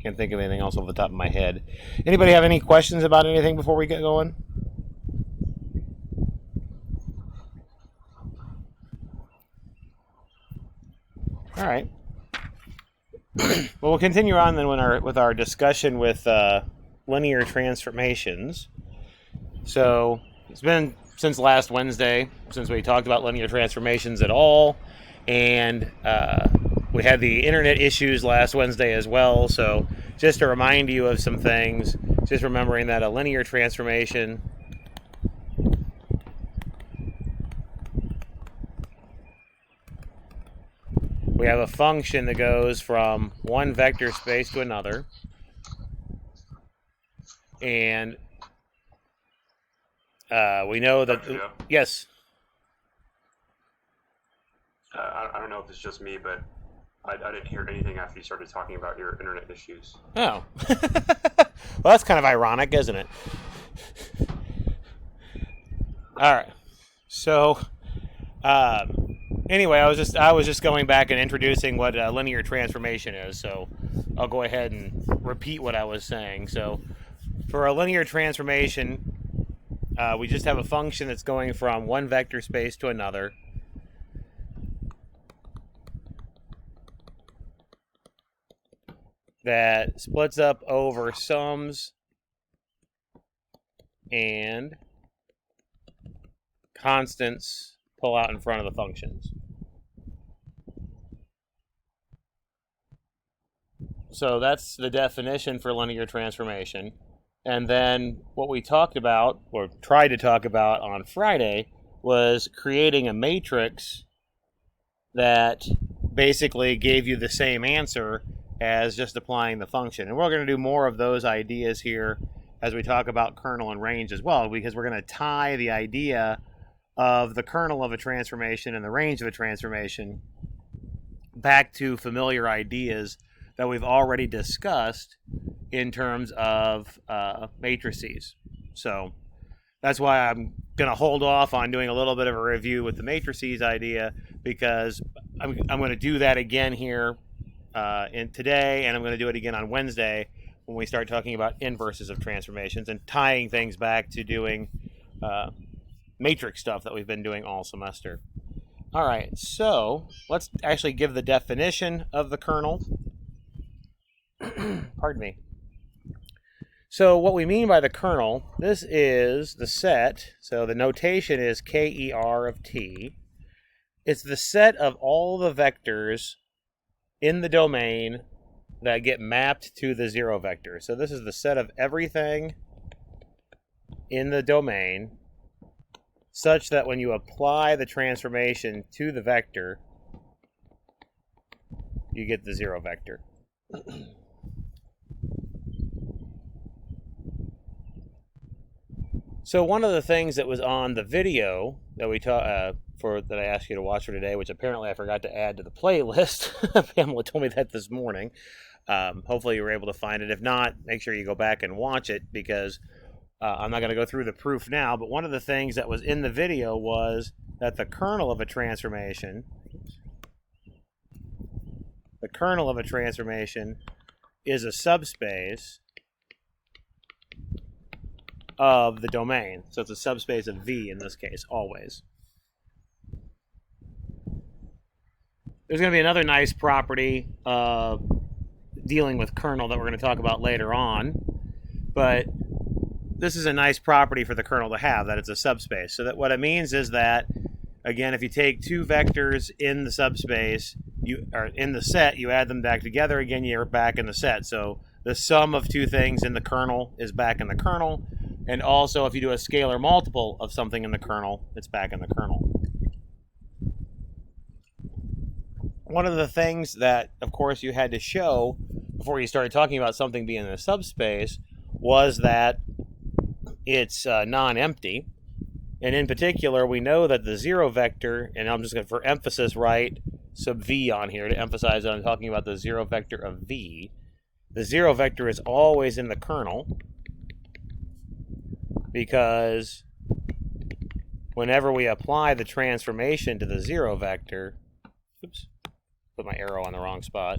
Can't think of anything else off the top of my head. Anybody have any questions about anything before we get going? All right. Well, we'll continue on then with our discussion with linear transformations. So it's been since last Wednesday since we talked about linear transformations at all, and we had the internet issues last Wednesday as well. So just to remind you of some things, just remembering that a linear transformation we have a function that goes from one vector space to another, and we know that yes. I don't know if it's just me, but I didn't hear anything after you started talking about your internet issues. Oh. Well, that's kind of ironic, isn't it? All right. So, anyway, I was just going back and introducing what a linear transformation is. So, I'll go ahead and repeat what I was saying. So, for a linear transformation, we just have a function that's going from one vector space to another. That splits up over sums and constants pull out in front of the functions. So that's the definition for linear transformation. And then what we talked about, or tried to talk about on Friday, was creating a matrix that basically gave you the same answer as just applying the function. And we're going to do more of those ideas here as we talk about kernel and range as well, because we're going to tie the idea of the kernel of a transformation and the range of a transformation back to familiar ideas that we've already discussed in terms of matrices. So that's why I'm going to hold off on doing a little bit of a review with the matrices idea, because I'm going to do that again here in today, and I'm going to do it again on Wednesday when we start talking about inverses of transformations and tying things back to doing matrix stuff that we've been doing all semester. All right, so let's actually give the definition of the kernel. Pardon me. So what we mean by the kernel, this is the set, so the notation is Ker of T. It's the set of all the vectors in the domain that get mapped to the zero vector. So this is the set of everything in the domain such that when you apply the transformation to the vector, you get the zero vector. So one of the things that was on the video that we that I asked you to watch for today, which apparently I forgot to add to the playlist. Pamela told me that this morning. Hopefully you were able to find it. If not, make sure you go back and watch it, because I'm not going to go through the proof now. But one of the things that was in the video was that the kernel of a transformation is a subspace of the domain. So it's a subspace of V in this case, always. There's going to be another nice property dealing with kernel that we're going to talk about later on. But this is a nice property for the kernel to have, that it's a subspace. So that what it means is that, again, if you take two vectors in the subspace, or in the set, you add them back together, again, you're back in the set. So the sum of two things in the kernel is back in the kernel. And also, if you do a scalar multiple of something in the kernel, it's back in the kernel. One of the things that, of course, you had to show before you started talking about something being in a subspace was that it's non-empty. And in particular, we know that the zero vector, and I'm just going to, for emphasis, write sub v on here to emphasize that I'm talking about the zero vector of v. The zero vector is always in the kernel, because whenever we apply the transformation to the zero vector, oops, put my arrow on the wrong spot.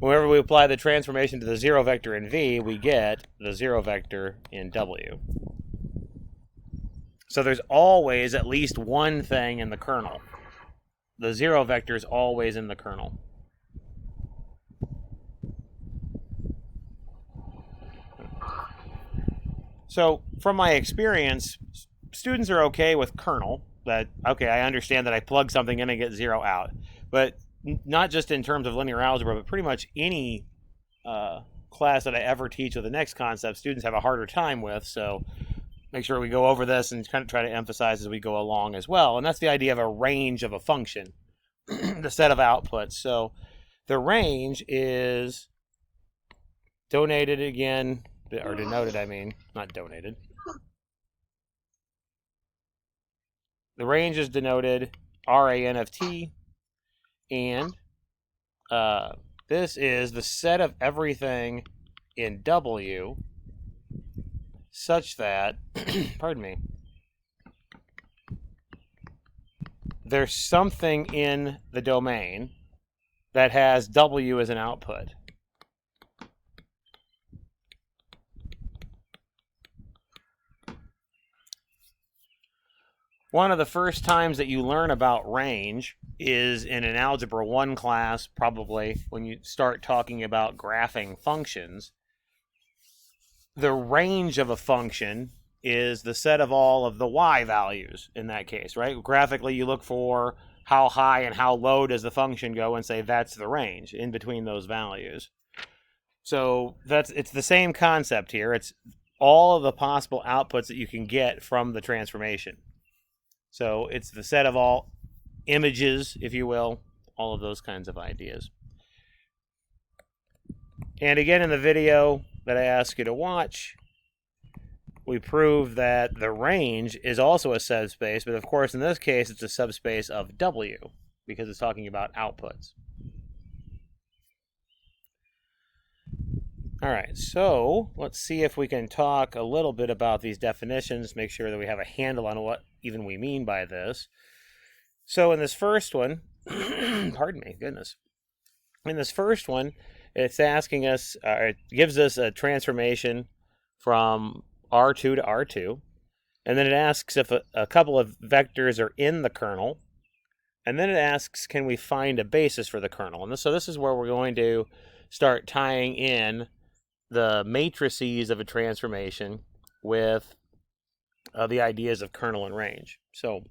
whenever we apply the transformation to the 0 vector in V, we get the 0 vector in W. So there's always at least one thing in the kernel. The 0 vector is always in the kernel. So from my experience, students are okay with kernel. That, okay, I understand that I plug something in and get 0 out. But not just in terms of linear algebra, but pretty much any class that I ever teach with the next concept, students have a harder time with. So make sure we go over this and kind of try to emphasize as we go along as well. And that's the idea of a range of a function, the set of outputs. So the range is denoted again, or denoted, I mean, not donated. The range is denoted RAN of T, and this is the set of everything in W such that, pardon me, there's something in the domain that has W as an output. One of the first times that you learn about range is in an Algebra 1 class, probably, when you start talking about graphing functions. The range of a function is the set of all of the y values in that case, right? Graphically, you look for how high and how low does the function go and say that's the range in between those values. So it's the same concept here. It's all of the possible outputs that you can get from the transformation. So it's the set of all images, if you will, all of those kinds of ideas. And again, in the video that I ask you to watch, we prove that the range is also a subspace, but of course in this case it's a subspace of W because it's talking about outputs. All right, so let's see if we can talk a little bit about these definitions, make sure that we have a handle on what even we mean by this. So in this first one, pardon me, goodness. In this first one, it's asking us, it gives us transformation from R2 to R2, and then it asks if a couple of vectors are in the kernel, and then it asks, can we find a basis for the kernel? And so this is where we're going to start tying in the matrices of a transformation with the ideas of kernel and range. So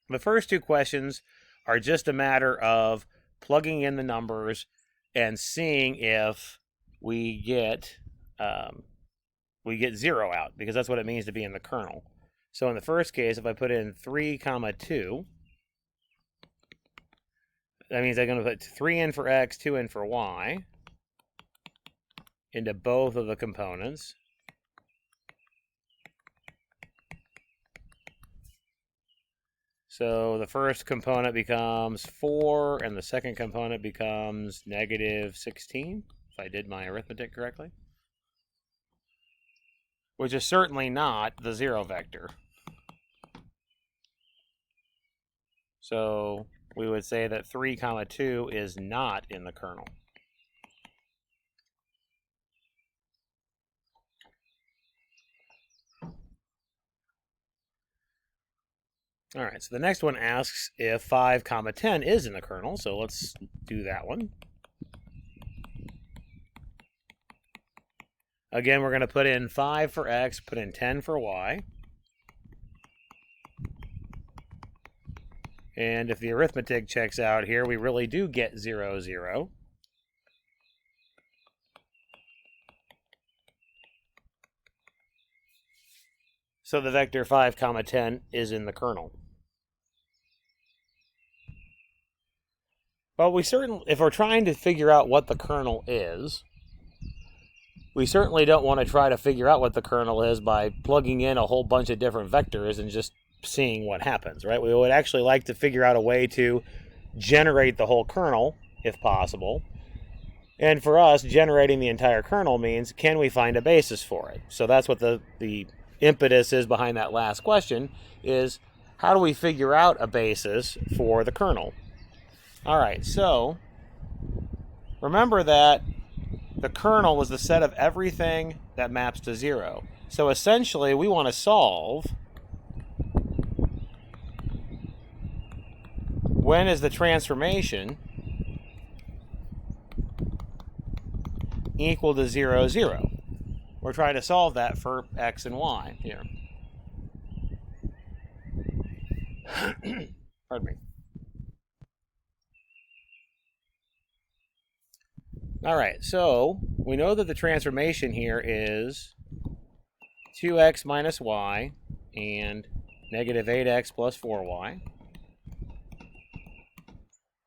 the first two questions are just a matter of plugging in the numbers and seeing if we get 0 out, because that's what it means to be in the kernel. So in the first case, if I put in 3, 2, that means I'm going to put 3 in for x, 2 in for y into both of the components. So the first component becomes 4, and the second component becomes negative 16, if I did my arithmetic correctly. Which is certainly not the 0 vector. So we would say that 3, 2 is not in the kernel. All right, so the next one asks if 5, 10 is in the kernel, so let's do that one. Again, we're going to put in 5 for x, put in 10 for y. And if the arithmetic checks out here, we really do get 0, 0. So the vector 5, 10 is in the kernel. But if we're trying to figure out what the kernel is, we certainly don't want to try to figure out what the kernel is by plugging in a whole bunch of different vectors and just seeing what happens, right? We would actually like to figure out a way to generate the whole kernel, if possible. And for us, generating the entire kernel means, can we find a basis for it? So that's what the impetus is behind that last question, is how do we figure out a basis for the kernel? All right, so remember that the kernel was the set of everything that maps to 0. So essentially, we want to solve when is the transformation equal to 0, 0. We're trying to solve that for x and y here. Pardon me. All right, so we know that the transformation here is 2x minus y and negative 8x plus 4y.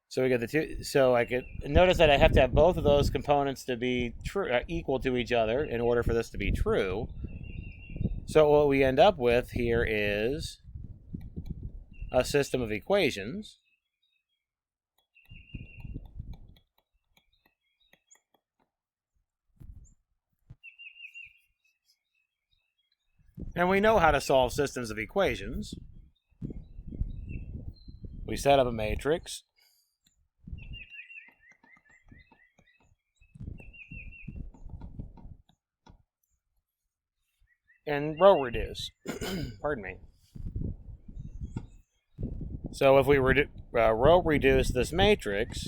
So we get the two. So I could notice that I have to have both of those components to be true, equal to each other in order for this to be true. So what we end up with here is a system of equations. And we know how to solve systems of equations. We set up a matrix. And row reduce. Pardon me. So if we row reduce this matrix,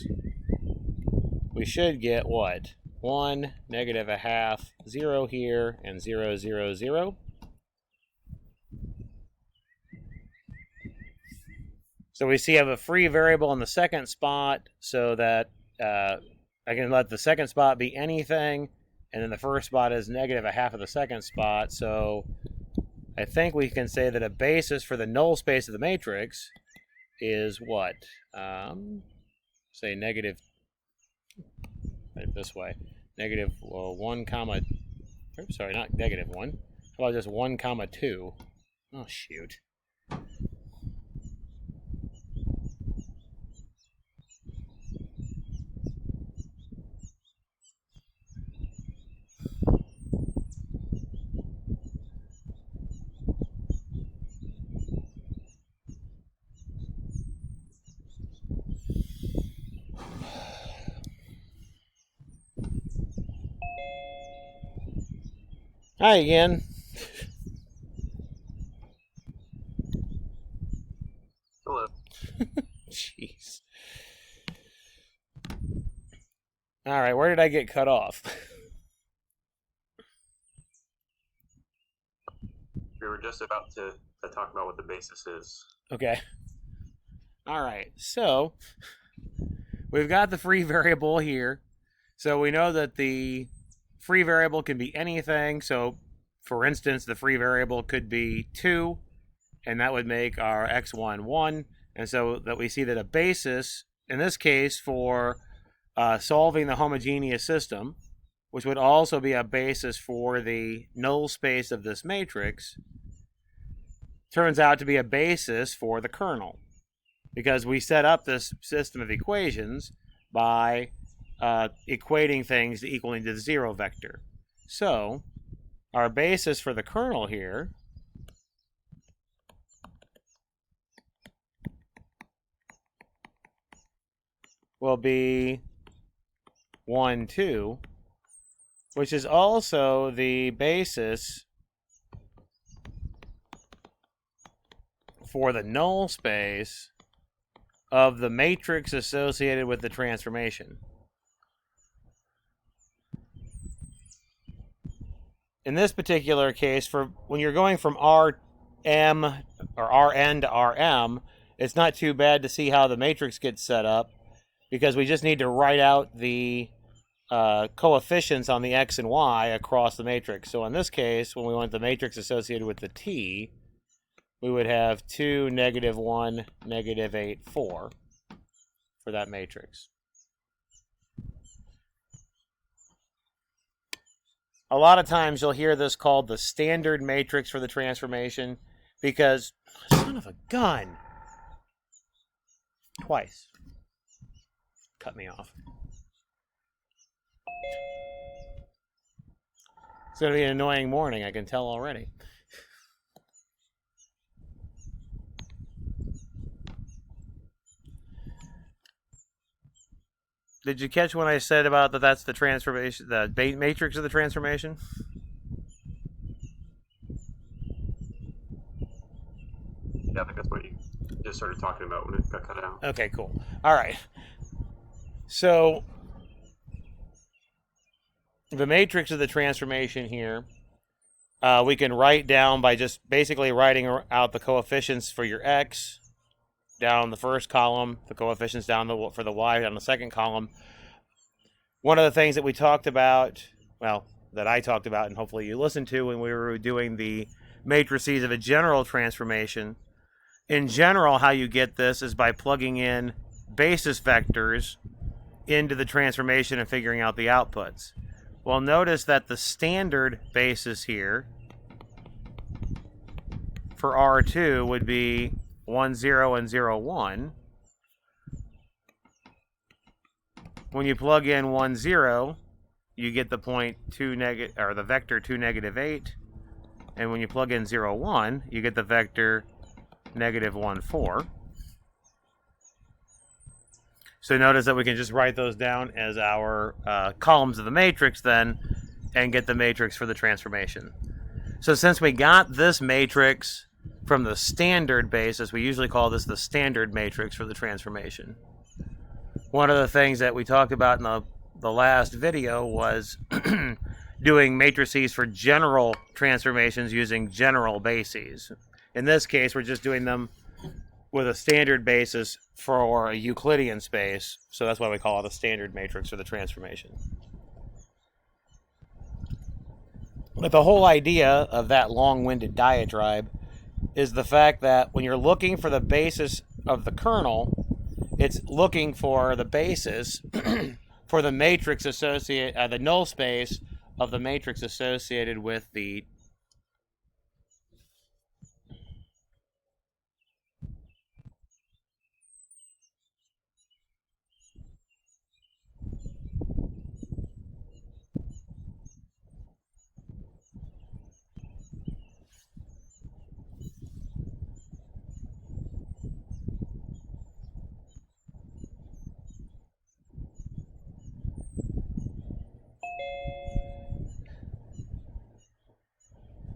we should get what? 1, negative a half, 0 here, and 0, 0, 0. So we see I have a free variable in the second spot so that I can let the second spot be anything, and then the first spot is negative a half of the second spot. So I think we can say that a basis for the null space of the matrix is what? Say negative, right this way, negative 1 comma, oops, sorry, not negative 1. How about just 1 comma 2? Oh, shoot. Hi again. Hello. Jeez. All right, where did I get cut off? We were just about to talk about what the basis is. Okay. All right, so we've got the free variable here. So we know that the free variable can be anything. So for instance, the free variable could be 2, and that would make our x1 1. And so that we see that a basis, in this case, for solving the homogeneous system, which would also be a basis for the null space of this matrix, turns out to be a basis for the kernel. Because we set up this system of equations by equating things to equaling to the 0 vector. So our basis for the kernel here will be 1, 2, which is also the basis for the null space of the matrix associated with the transformation. In this particular case, for when you're going from Rm or Rn to Rm, it's not too bad to see how the matrix gets set up, because we just need to write out the coefficients on the x and y across the matrix. So in this case, when we want the matrix associated with the t, we would have 2, negative 1, negative 8, 4 for that matrix. A lot of times you'll hear this called the standard matrix for the transformation because, son of a gun, twice. Cut me off. It's going to be an annoying morning, I can tell already. Did you catch when I said about that? That's the transformation, the matrix of the transformation. Yeah, I think that's what you just started talking about when it got cut out. Okay, cool. All right. So the matrix of the transformation here, we can write down by just basically writing out the coefficients for your x down the first column, the coefficients down for the y down the second column. One of the things that we talked about, well, that I talked about and hopefully you listened to when we were doing the matrices of a general transformation. In general, how you get this is by plugging in basis vectors into the transformation and figuring out the outputs. Well, notice that the standard basis here for R2 would be 1, 0, and 0, 1. When you plug in 1, 0, you get the point 2 negative, or the vector 2, negative 8. And when you plug in 0, 1, you get the vector negative 1, 4. So notice that we can just write those down as our columns of the matrix then, and get the matrix for the transformation. So since we got this matrix from the standard basis, we usually call this the standard matrix for the transformation. One of the things that we talked about in the last video was doing matrices for general transformations using general bases. In this case, we're just doing them with a standard basis for a Euclidean space, so that's why we call it a standard matrix for the transformation. But the whole idea of that long-winded diatribe is the fact that when you're looking for the basis of the kernel, it's looking for the basis for the matrix associated, the null space of the matrix associated with the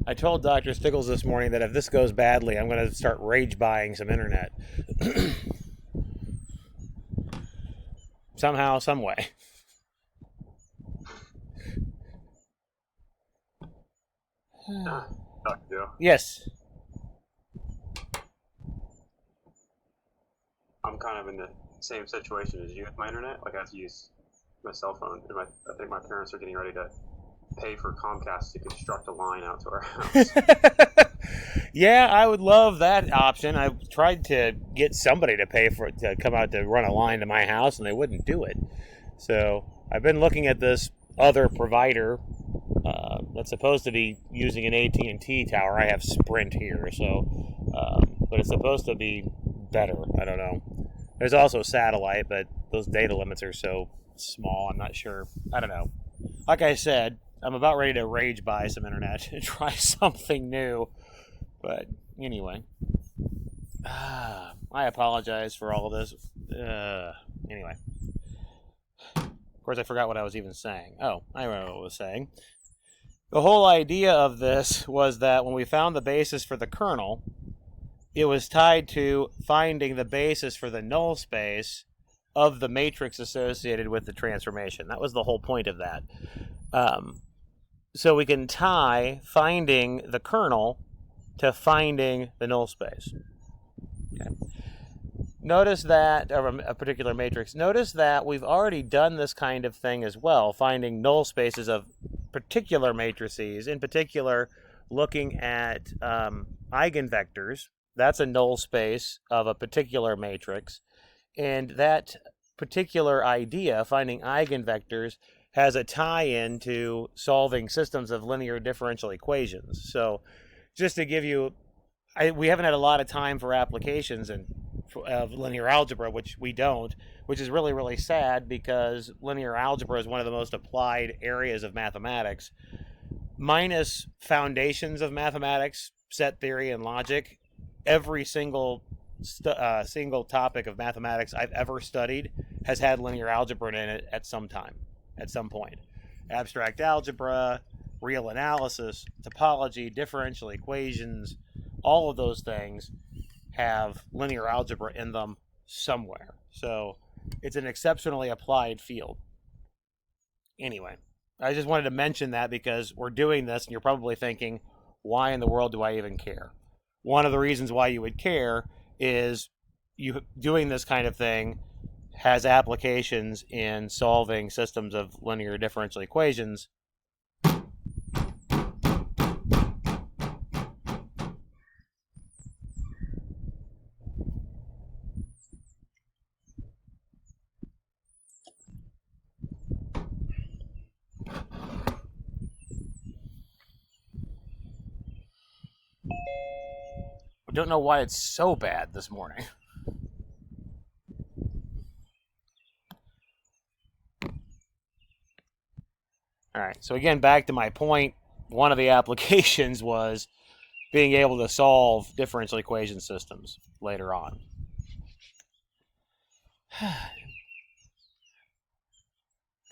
I told Dr. Stiggles this morning that if this goes badly, I'm going to start rage buying some internet. Somehow, some way. Dr. Joe, Yes. I'm kind of in the same situation as you with my internet. Like I have to use my cell phone, and I think my parents are getting ready to pay for Comcast to construct a line out to our house. Yeah, I would love that option. I tried to get somebody to pay for it to come out to run a line to my house, and they wouldn't do it. So I've been looking at this other provider that's supposed to be using an AT&T tower. I have Sprint here, so but it's supposed to be better. I don't know. There's also satellite, but those data limits are so small. I'm not sure. I don't know. Like I said, I'm about ready to rage buy some internet and try something new. But anyway, I apologize for all of this. Anyway, of course, I forgot what I was even saying. Oh, I remember what I was saying. The whole idea of this was that when we found the basis for the kernel, it was tied to finding the basis for the null space of the matrix associated with the transformation. That was the whole point of that. So we can tie finding the kernel to finding the null space. Okay. Notice that, or a particular matrix, notice that we've already done this kind of thing as well, finding null spaces of particular matrices, in particular looking at eigenvectors. That's a null space of a particular matrix, and that particular idea, finding eigenvectors, has a tie-in to solving systems of linear differential equations. So just to give you, we haven't had a lot of time for applications of linear algebra, which we don't, which is really, really sad because linear algebra is one of the most applied areas of mathematics. Minus foundations of mathematics, set theory, and logic, every single topic of mathematics I've ever studied has had linear algebra in it at some time, at some point. Abstract algebra, real analysis, topology, differential equations, all of those things have linear algebra in them somewhere. So it's an exceptionally applied field. Anyway, I just wanted to mention that because we're doing this and you're probably thinking, why in the world do I even care? One of the reasons why you would care is you doing this kind of thing has applications in solving systems of linear differential equations. I don't know why it's so bad this morning. All right, so again, back to my point, one of the applications was being able to solve differential equation systems later on.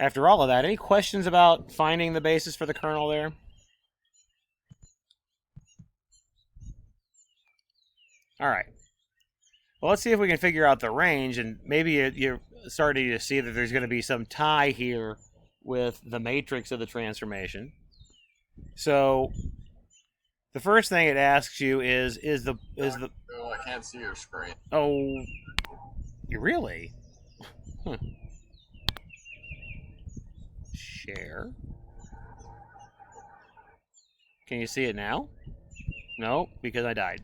After all of that, any questions about finding the basis for the kernel there? All right. Well, let's see if we can figure out the range, and maybe you're starting to see that there's going to be some tie here with the matrix of the transformation. So the first thing it asks you is the Oh, I can't see your screen. Oh, you really? Huh. Share. Can you see it now? No, because I died.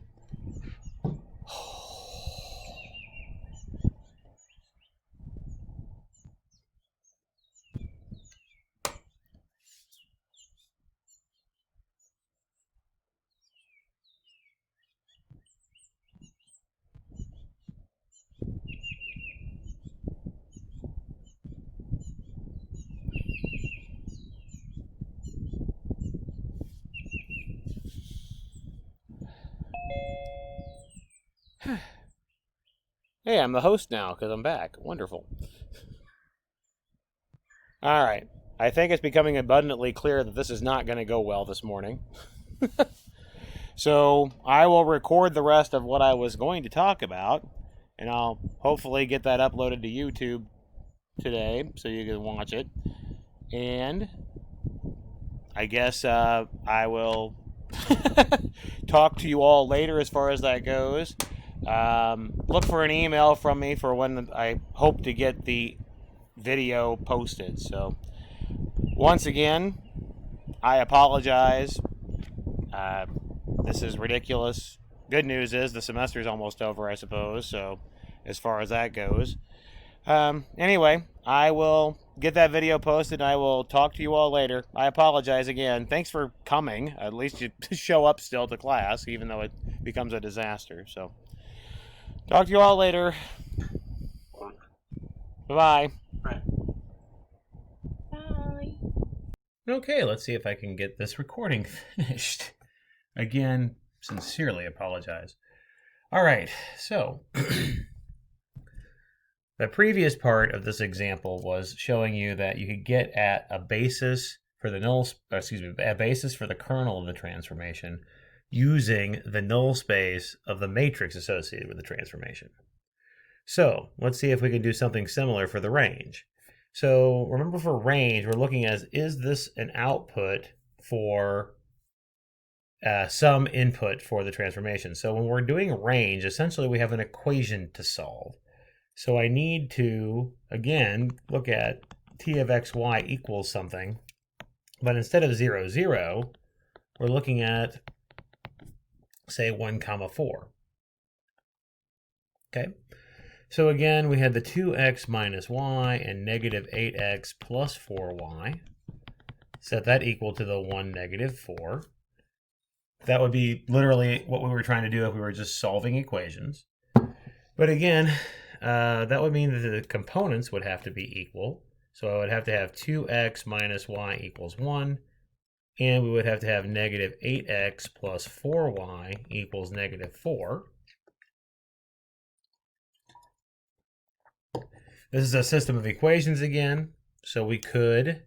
Hey, I'm the host now because I'm back. Wonderful. All right. I think it's becoming abundantly clear that this is not going to go well this morning. So I will record the rest of what I was going to talk about, and I'll hopefully get that uploaded to YouTube today so you can watch it. And I guess I will talk to you all later as far as that goes. Look for an email from me for when I hope to get the video posted. So once again, I apologize. This is ridiculous. Good news is the semester's almost over, I suppose, so as far as that goes. Anyway, I will get that video posted, and I will talk to you all later. I apologize again. Thanks for coming. At least you show up still to class, even though it becomes a disaster. So, talk to you all later. Bye-bye. Right. Bye. Okay, let's see if I can get this recording finished. Again, sincerely apologize. All right, so the previous part of this example was showing you that you could get at a basis for the a basis for the kernel of the transformation using the null space of the matrix associated with the transformation. So let's see if we can do something similar for the range. So remember, for range, we're looking at, is this an output for some input for the transformation? So when we're doing range, essentially we have an equation to solve. So I need to, again, look at t of xy equals something, but instead of 0, 0, we're looking at, say, 1, 4. Okay, so again, we had the 2x minus y and negative 8x plus 4y. Set that equal to the 1, negative 4. That would be literally what we were trying to do if we were just solving equations. But again, that would mean that the components would have to be equal. So I would have to have 2x minus y equals 1, and we would have to have negative 8x plus 4y equals negative 4. This is a system of equations again, so we could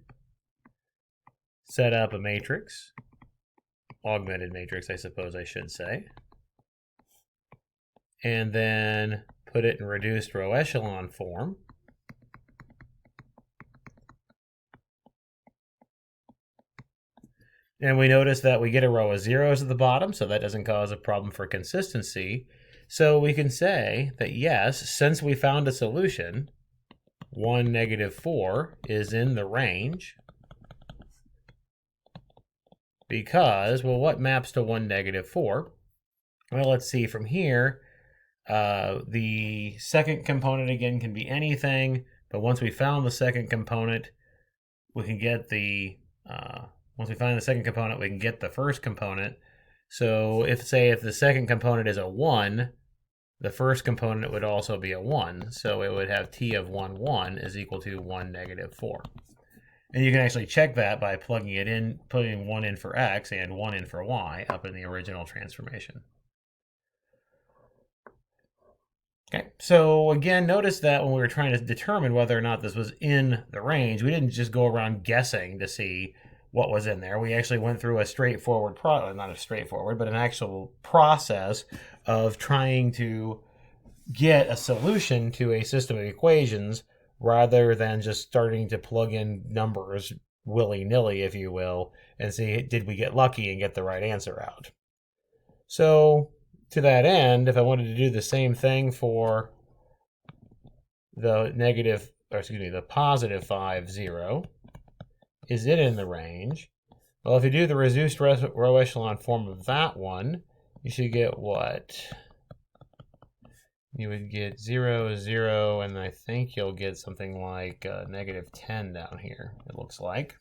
set up a matrix, augmented matrix, I suppose I should say, and then put it in reduced row echelon form. And we notice that we get a row of zeros at the bottom, so that doesn't cause a problem for consistency. So we can say that yes, since we found a solution, 1, -4 is in the range. Because, well, what maps to 1, -4? Well, let's see from here. The second component, again, can be anything. But once we found the second component, we can get the... once we find the second component, we can get the first component. So if the second component is a 1, the first component would also be a 1. So it would have t of 1, 1 is equal to 1, -4. And you can actually check that by plugging it in, putting 1 in for x and 1 in for y up in the original transformation. Okay, so again, notice that when we were trying to determine whether or not this was in the range, we didn't just go around guessing to see what was in there. We actually went through a straightforward not a straightforward, but an actual process of trying to get a solution to a system of equations rather than just starting to plug in numbers willy-nilly, if you will, and see, did we get lucky and get the right answer out. So to that end, if I wanted to do the same thing for the positive 5, 0, is it in the range? Well, if you do the reduced row echelon form of that one, you should get what? You would get 0, 0, and I think you'll get something like -10 down here, it looks like.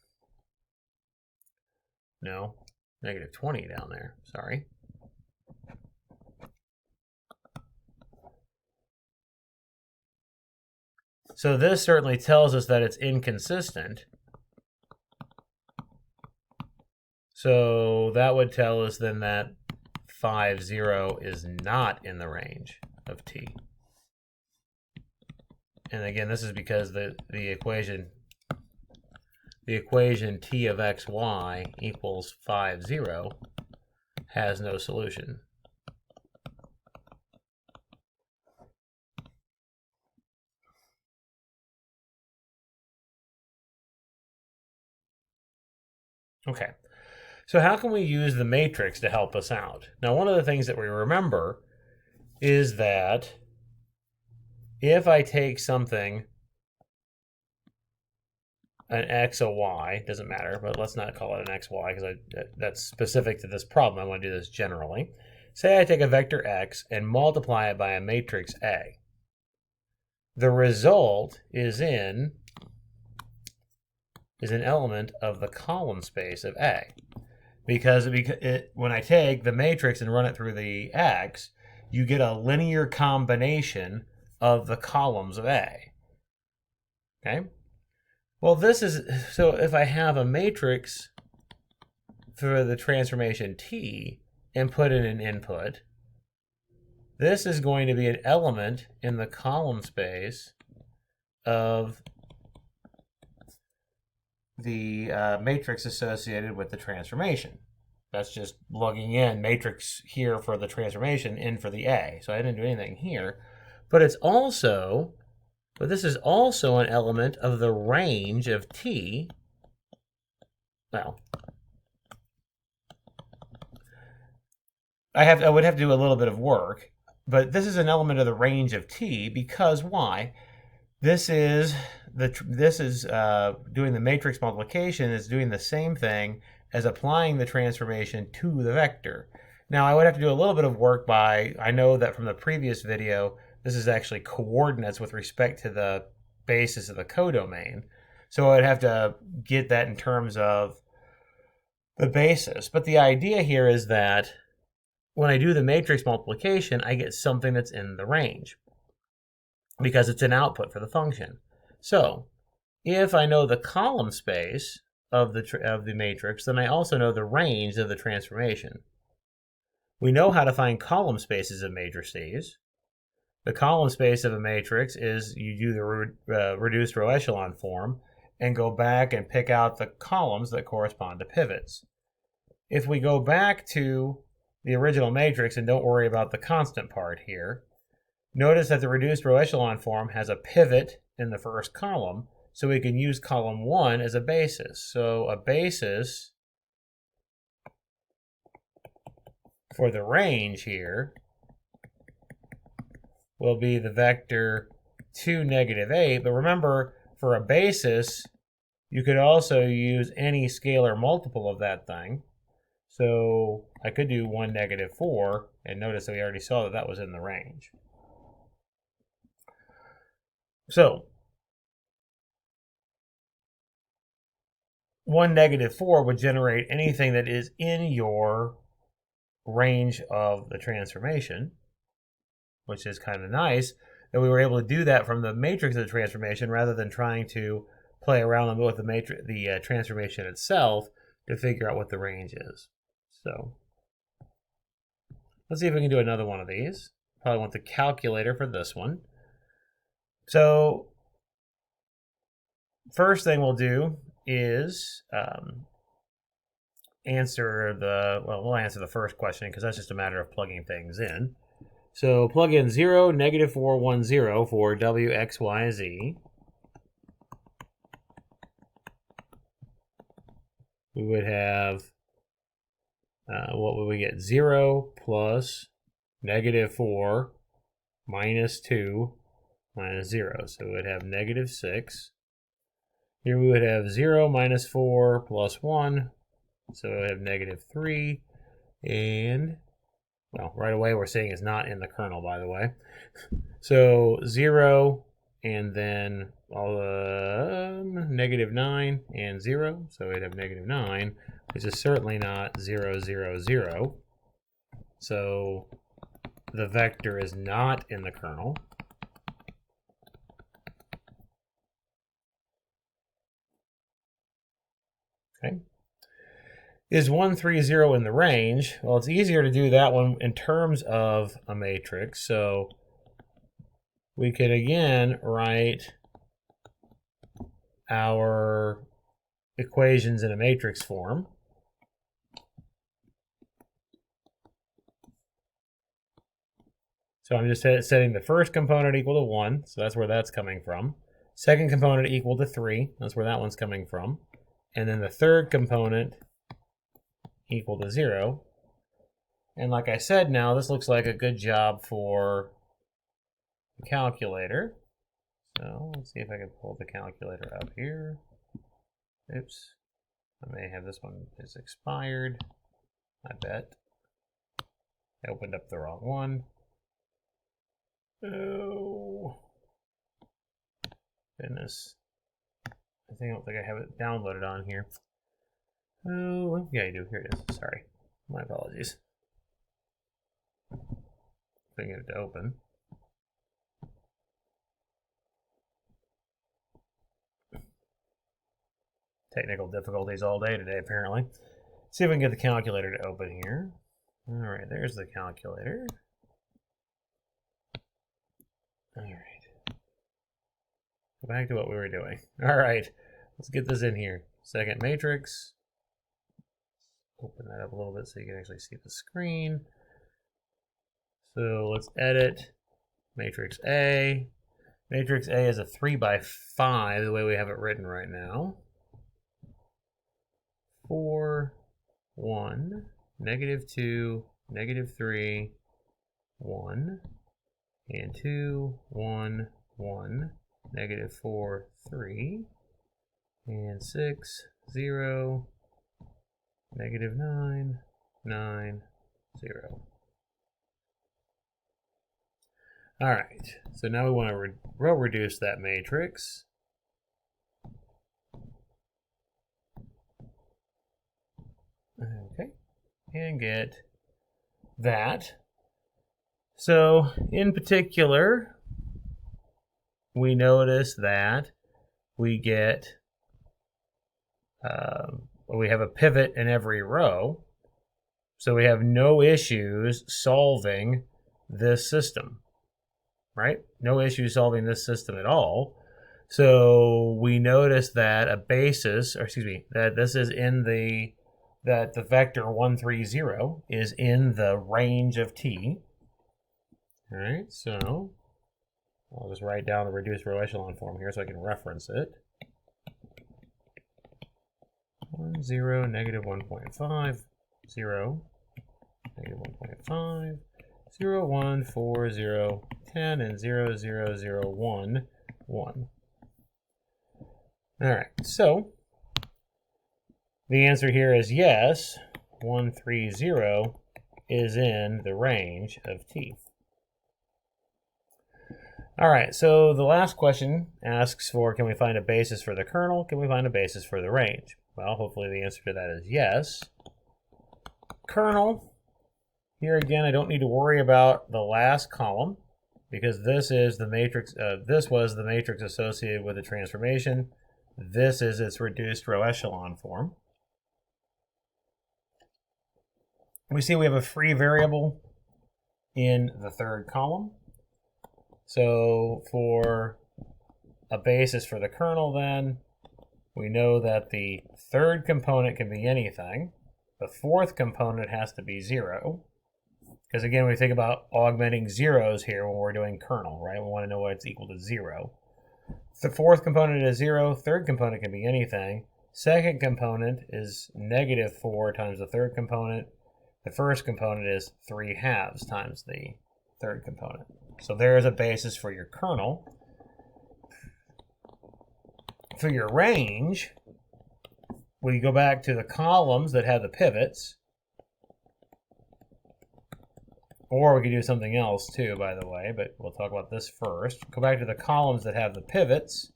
No, -20 down there, sorry. So this certainly tells us that it's inconsistent. So that would tell us then that 5, 0 is not in the range of t. And again, this is because the equation t of x, y equals 5, 0 has no solution. Okay, so how can we use the matrix to help us out? Now, one of the things that we remember is that if I take something, an x, a y, doesn't matter, but let's not call it an x, y, because that's specific to this problem. I want to do this generally. Say I take a vector x and multiply it by a matrix A. The result is an element of the column space of A. Because when I take the matrix and run it through the x, you get a linear combination of the columns of A. Okay? Well, so if I have a matrix for the transformation T and put in an input, this is going to be an element in the column space of the matrix associated with the transformation. That's just lugging in matrix here for the transformation, in for the A. So I didn't do anything here. But this is also an element of the range of T. Well, I would have to do a little bit of work, but this is an element of the range of T because why? This is doing the matrix multiplication is doing the same thing as applying the transformation to the vector. Now I would have to do a little bit of work I know that from the previous video, this is actually coordinates with respect to the basis of the codomain. So I'd have to get that in terms of the basis. But the idea here is that when I do the matrix multiplication, I get something that's in the range because it's an output for the function. So if I know the column space of the matrix, then I also know the range of the transformation. We know how to find column spaces of matrices. the column space of a matrix is you do the reduced row echelon form and go back and pick out the columns that correspond to pivots. If we go back to the original matrix and don't worry about the constant part here, notice that the reduced row echelon form has a pivot in the first column, so we can use column 1 as a basis. So a basis for the range here will be the vector 2, -8. But remember, for a basis, you could also use any scalar multiple of that thing. So I could do 1, -4, and notice that we already saw that that was in the range. So 1, -4 would generate anything that is in your range of the transformation, which is kind of nice that we were able to do that from the matrix of the transformation rather than trying to play around with the transformation itself to figure out what the range is. So let's see if we can do another one of these. Probably want the calculator for this one. So first thing we'll do is we'll answer the first question because that's just a matter of plugging things in. So plug in 0, -4, 1, 0 for W, X, Y, Z. We would have, what would we get? 0 plus -4 minus 2 minus 0. So we would have -6. Here we would have 0 minus 4 plus 1. So we have -3. And, well, right away we're saying it's not in the kernel, by the way. So 0 and then all -9 and 0. So we'd have -9, which is certainly not 0, 0, 0. So the vector is not in the kernel. Okay. Is 1, 3, 0 in the range? Well, it's easier to do that one in terms of a matrix. So we could again write our equations in a matrix form. So I'm just setting the first component equal to 1. So that's where that's coming from. Second component equal to 3. That's where that one's coming from. And then the third component equal to 0. And like I said, now this looks like a good job for the calculator. So let's see if I can pull the calculator up here. Oops. I may have this one is expired. I bet. I opened up the wrong one. Oh. Goodness. I don't think I have it downloaded on here. Oh, yeah, you do. Here it is. Sorry. My apologies. Couldn't get it to open. Technical difficulties all day today, apparently. Let's see if we can get the calculator to open here. All right, there's the calculator. All right. Go back to what we were doing. All right, let's get this in here. Second matrix. Open that up a little bit so you can actually see the screen. So let's edit matrix A. Matrix A is a 3 by 5, the way we have it written right now. 4, 1, -2, -3, 1, and 2, 1, 1, -4, 3, and 6, 0, -9, 9, 0. All right, so now we want to row reduce that matrix. Okay, and get that. So in particular, we notice that we get, we have a pivot in every row. So we have no issues solving this system. right? No issue solving this system at all. So we notice that a basis, or excuse me, that this is in that the vector 1, 3, 0 is in the range of T. All right, so I'll just write down the reduced row echelon form here so I can reference it. 1, 0, negative 1.5, 0, negative 1.5, 0, 1, 4, 0, 10, and 0, 0, 0, 1, 1. All right, so the answer here is yes, 1, 3, 0 is in the range of T. All right, so the last question asks for, can we find a basis for the kernel? Can we find a basis for the range? Well, hopefully the answer to that is yes. Kernel, here again, I don't need to worry about the last column because this is the matrix. This was the matrix associated with the transformation. This is its reduced row echelon form. We see we have a free variable in the third column. So for a basis for the kernel, then, we know that the third component can be anything. The fourth component has to be 0. Because again, we think about augmenting zeros here when we're doing kernel, right? We want to know what it's equal to 0. The fourth component is 0. Third component can be anything. Second component is negative 4 times the third component. The first component is 3/2 times the third component. So there is a basis for your kernel. For your range, we go back to the columns that have the pivots. Or we could do something else too, by the way, but we'll talk about this first. Go back to the columns that have the pivots.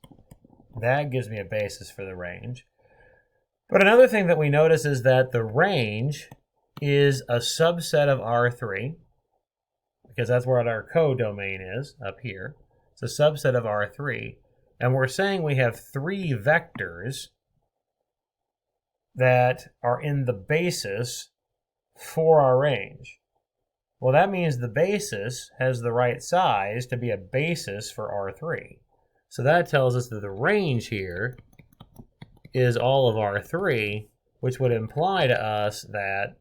That gives me a basis for the range. But another thing that we notice is that the range is a subset of R3, because that's where our codomain is, up here. It's a subset of R3. And we're saying we have 3 vectors that are in the basis for our range. Well, that means the basis has the right size to be a basis for R3. So that tells us that the range here is all of R3, which would imply to us that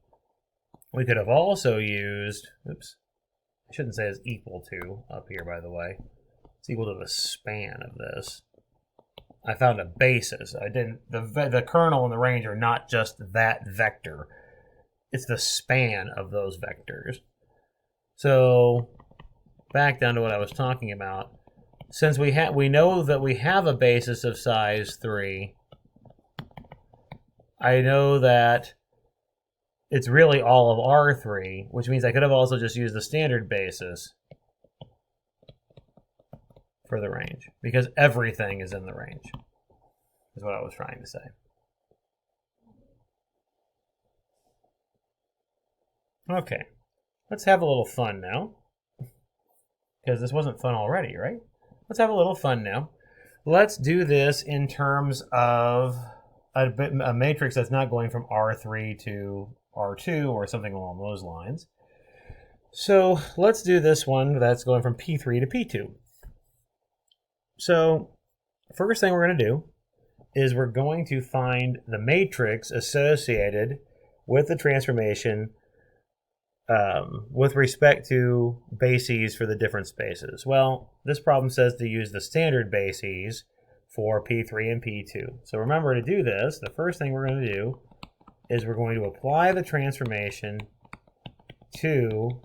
we could have also used, oops, I shouldn't say it's equal to up here, by the way. It's equal to the span of this. I found a basis. I didn't. The kernel and the range are not just that vector. It's the span of those vectors. So back down to what I was talking about. Since we know that we have a basis of size 3, I know that it's really all of R3, which means I could have also just used the standard basis for the range, because everything is in the range, is what I was trying to say. Okay, let's have a little fun now, because this wasn't fun already, right? Let's have a little fun now. Let's do this in terms of a matrix that's not going from R3 to R2 or something along those lines. So let's do this one that's going from P3 to P2. So first thing we're going to do is we're going to find the matrix associated with the transformation with respect to bases for the different spaces. Well, this problem says to use the standard bases for P3 and P2. So remember, to do this, the first thing we're going to do is we're going to apply the transformation to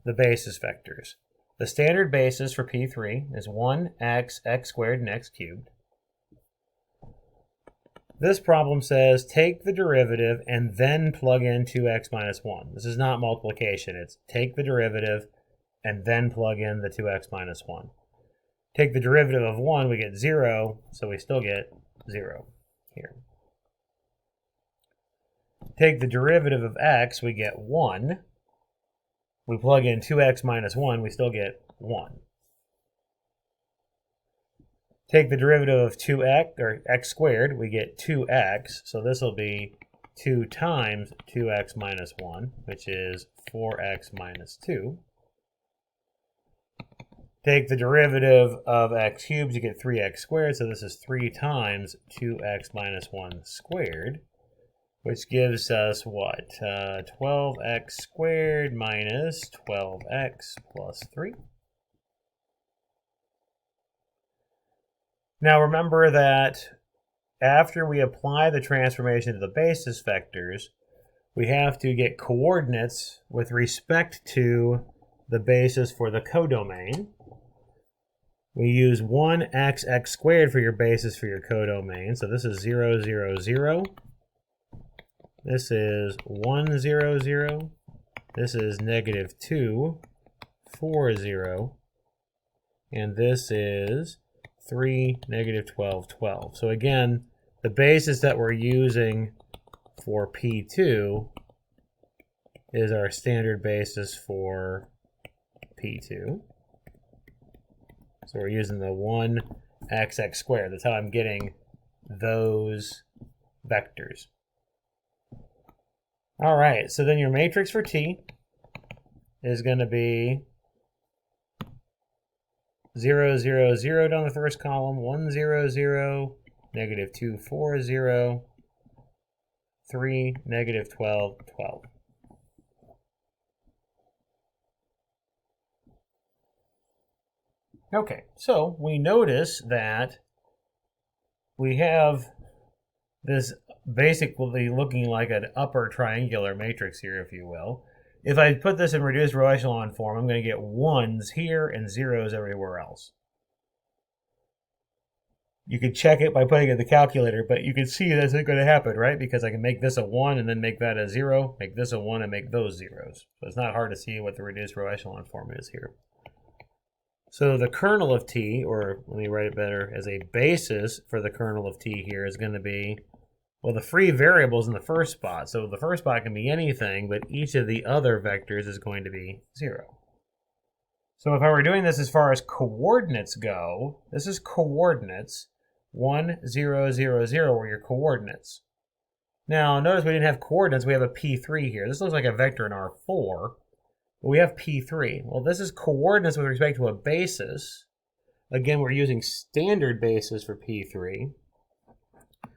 the basis vectors. The standard basis for P3 is 1x, x squared, and x cubed. This problem says take the derivative and then plug in 2x minus 1. This is not multiplication. It's take the derivative and then plug in the 2x minus 1. Take the derivative of 1, we get 0, so we still get 0 here. Take the derivative of x, we get 1. We plug in 2x minus 1, we still get 1. Take the derivative of 2x, or x squared, we get 2x. So this will be 2 times 2x minus 1, which is 4x minus 2. Take the derivative of x cubed, you get 3x squared. So this is 3 times 2x minus 1 squared, which gives us what? 12x squared minus 12x plus 3. Now remember that after we apply the transformation to the basis vectors, we have to get coordinates with respect to the basis for the codomain. We use 1x squared for your basis for your codomain. So this is 0, 0, 0. This is 1, 0, 0. This is negative 2, 4, 0. And this is 3, negative 12, 12. So again, the basis that we're using for P2 is our standard basis for P2. So we're using the 1x squared. That's how I'm getting those vectors. All right, so then your matrix for T is going to be 0, 0, 0 down the first column, 1, 0, 0, negative 2, 4, 0, 3, negative 12, 12. Okay, so we notice that we have this basically looking like an upper triangular matrix here, if you will. If I put this in reduced row echelon form, I'm going to get 1s here and 0s everywhere else. You could check it by putting it in the calculator, but you can see that's not going to happen, right? Because I can make this a 1 and then make that a 0, make this a 1 and make those zeros. So it's not hard to see what the reduced row echelon form is here. So the kernel of T, or let me write it better, as a basis for the kernel of T here is going to be, well, the free variables in the first spot. So the first spot can be anything, but each of the other vectors is going to be 0. So if I were doing this as far as coordinates go, this is coordinates. 1, 0, 0, 0 were your coordinates. Now, notice we didn't have coordinates. We have a P3 here. This looks like a vector in R4. But we have P3. Well, this is coordinates with respect to a basis. Again, we're using standard basis for P3.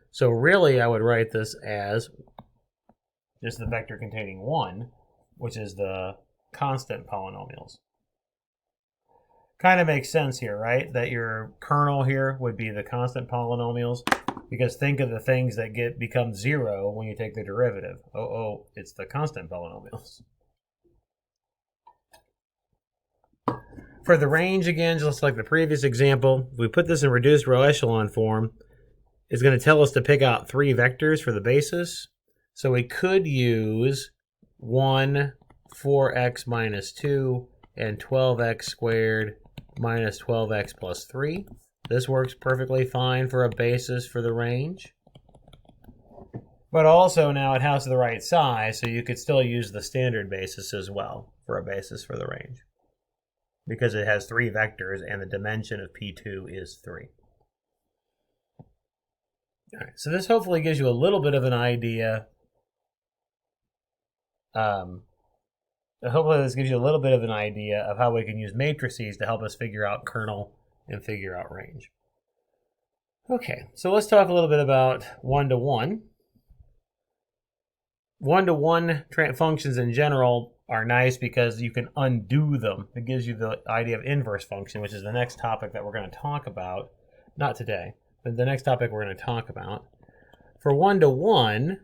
So really, I would write this as just the vector containing 1, which is the constant polynomials. Kind of makes sense here, right? That your kernel here would be the constant polynomials, because think of the things that become 0 when you take the derivative. Oh, it's the constant polynomials. For the range, again, just like the previous example, if we put this in reduced row echelon form, it's going to tell us to pick out 3 vectors for the basis. So we could use 1, 4x minus 2, and 12x squared minus 12x plus 3. This works perfectly fine for a basis for the range. But also now it has the right size, so you could still use the standard basis as well for a basis for the range, because it has 3 vectors and the dimension of P2 is 3. All right, so this hopefully gives you a little bit of an idea. Hopefully this gives you a little bit of an idea of how we can use matrices to help us figure out kernel and figure out range. Okay, so let's talk a little bit about one-to-one. One-to-one functions in general are nice because you can undo them. It gives you the idea of inverse function, which is the next topic that we're going to talk about. Not today, but the next topic we're going to talk about. For one-to-one,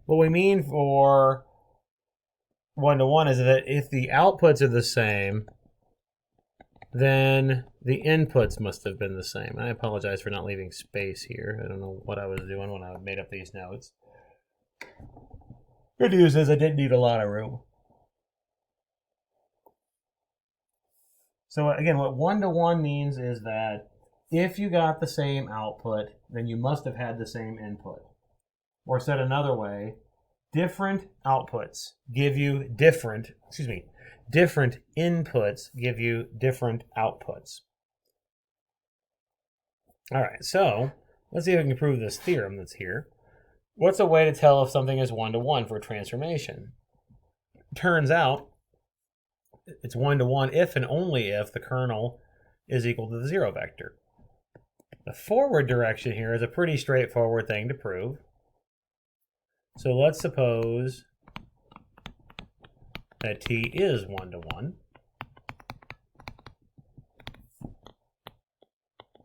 what we mean for one-to-one is that if the outputs are the same, then the inputs must have been the same. I apologize for not leaving space here. I don't know what I was doing when I made up these notes. Good news is I didn't need a lot of room. So again, what one-to-one means is that if you got the same output, then you must have had the same input. Or said another way, different outputs give you different inputs give you different outputs. All right, so let's see if we can prove this theorem that's here. What's a way to tell if something is one-to-one for transformation? Turns out it's 1-to-1 if and only if the kernel is equal to the 0 vector. The forward direction here is a pretty straightforward thing to prove. So let's suppose that T is 1-to-1.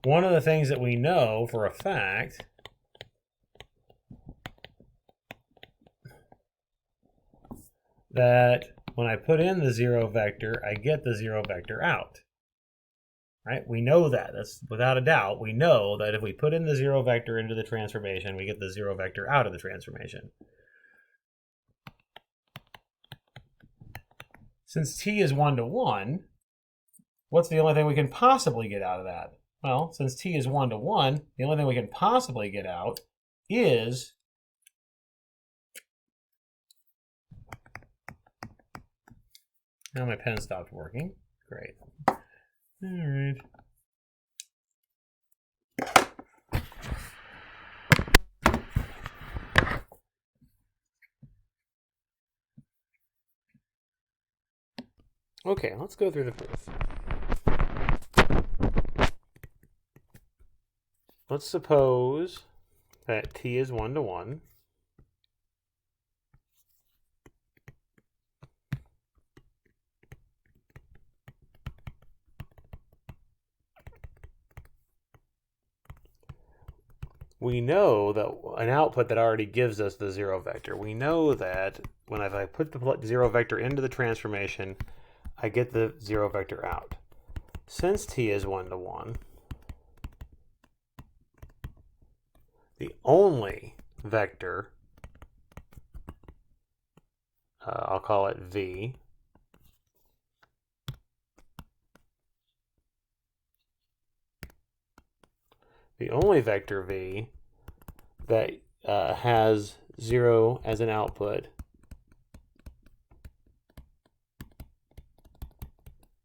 One of the things that we know for a fact that when I put in the 0 vector, I get the 0 vector out. Right? We know that. That's without a doubt. We know that if we put in the 0 vector into the transformation, we get the 0 vector out of the transformation. Since T is 1-to-1, what's the only thing we can possibly get out of that? Well, since T is 1-to-1, the only thing we can possibly get out is now my pen stopped working. Great. All right. Okay, let's go through the proof. Let's suppose that T is 1-to-1. We know that an output that already gives us the 0 vector. We know that when if I put the 0 vector into the transformation, I get the 0 vector out. Since T is 1-to-1, the only vector, I'll call it V, the only vector V that has 0 as an output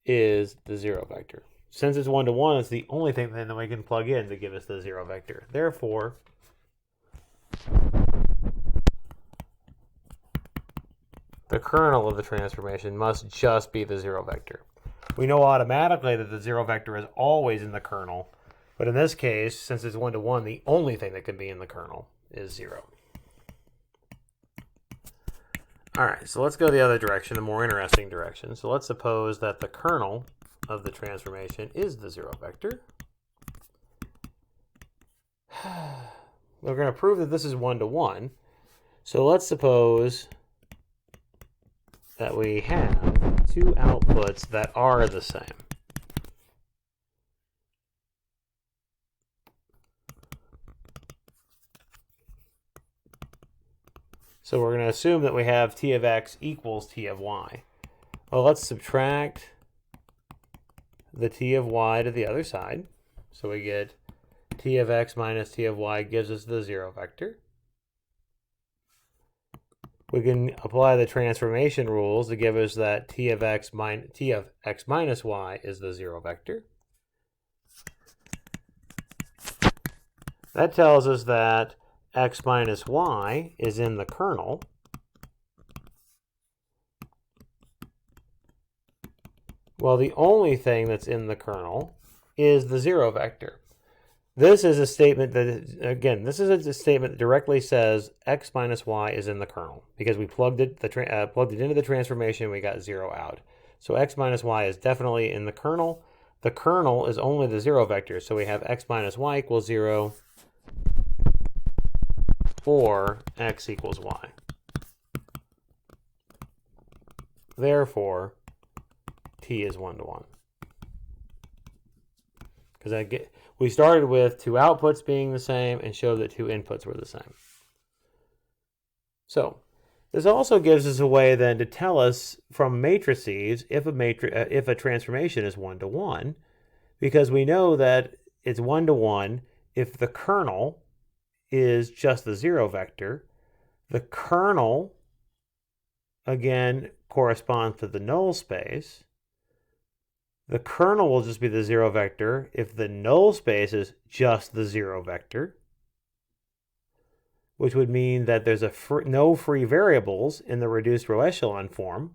is the 0 vector. Since it's 1-to-1, it's the only thing that we can plug in to give us the 0 vector. Therefore, the kernel of the transformation must just be the 0 vector. We know automatically that the 0 vector is always in the kernel, but in this case, since it's 1-to-1, the only thing that can be in the kernel is 0. All right, so let's go the other direction, a more interesting direction. So let's suppose that the kernel of the transformation is the 0 vector. We're going to prove that this is 1-to-1. So let's suppose that we have two outputs that are the same. So we're going to assume that we have T of x equals T of y. Well, let's subtract the T of y to the other side. So we get T of x minus T of y gives us the 0 vector. We can apply the transformation rules to give us that T of x minus y is the 0 vector. That tells us that x minus y is in the kernel. Well, the only thing that's in the kernel is the 0 vector. This is a statement that, again, this is a statement that directly says x minus y is in the kernel because we plugged it into the transformation, we got 0 out. So x minus y is definitely in the kernel. The kernel is only the 0 vector, so we have x minus y equals 0 or x equals y. Therefore, T is 1-to-1. Because we started with two outputs being the same and showed that two inputs were the same. So this also gives us a way then to tell us from matrices if a transformation is 1-to-1, because we know that it's 1-to-1 if the kernel is just the 0 vector. The kernel, again, corresponds to the null space. The kernel will just be the 0 vector if the null space is just the 0 vector, which would mean that there's no free variables in the reduced row echelon form.